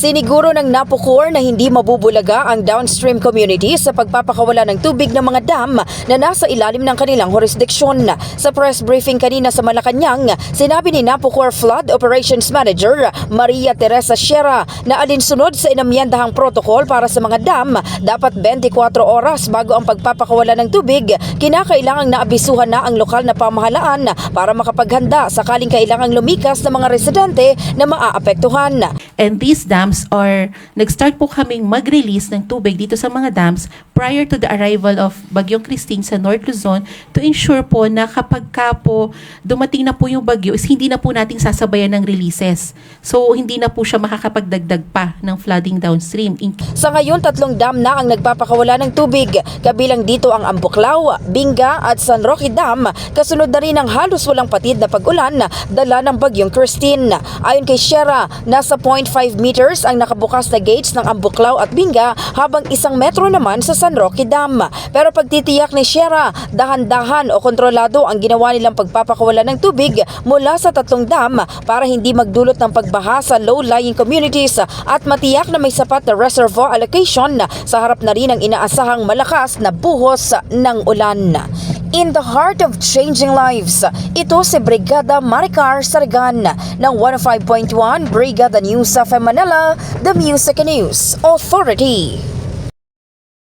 Siniguro ng NAPOCOR na hindi mabubulaga ang downstream community sa pagpapakawala ng tubig ng mga dam na nasa ilalim ng kanilang jurisdiksyon. Sa press briefing kanina sa Malacanang, sinabi ni NAPOCOR Flood Operations Manager Maria Teresa Sierra na alinsunod sa inamyendahang protocol para sa mga dam, dapat 24 oras bago ang pagpapakawala ng tubig, kinakailangang naabisuhan na ang lokal na pamahalaan para makapaghanda sakaling kailangang lumikas ng mga residente na maaapektuhan. And these dams nag-start po kaming mag-release ng tubig dito sa mga dams prior to the arrival of Bagyong Christine sa North Luzon to ensure po na kapag ka po dumating na po yung bagyo is hindi na po nating sasabayan ng releases. So hindi na po siya makakapagdagdag pa ng flooding downstream. Sa ngayon, 3 dam na ang nagpapakawala ng tubig. Kabilang dito ang Ambuklao, Binga at San Roque Dam. Kasunod na rin ang halos walang patid na pag-ulan dala ng Bagyong Christine. Ayon kay Sierra, nasa 0.5 meters ang nakabukas na gates ng Ambuklao at Binga habang 1 metro naman sa San Roque Dam. Pero pagtitiyak ni Sierra, dahan-dahan o kontrolado ang ginawa nilang pagpapakawala ng tubig mula sa 3 dam para hindi magdulot ng pagbaha sa low-lying communities at matiyak na may sapat na reservoir allocation sa harap na rin ang inaasahang malakas na buhos ng ulan. In the heart of changing lives, ito si Brigada Maricar Sargan ng 105.1 Brigada News of Manila, the Music News Authority.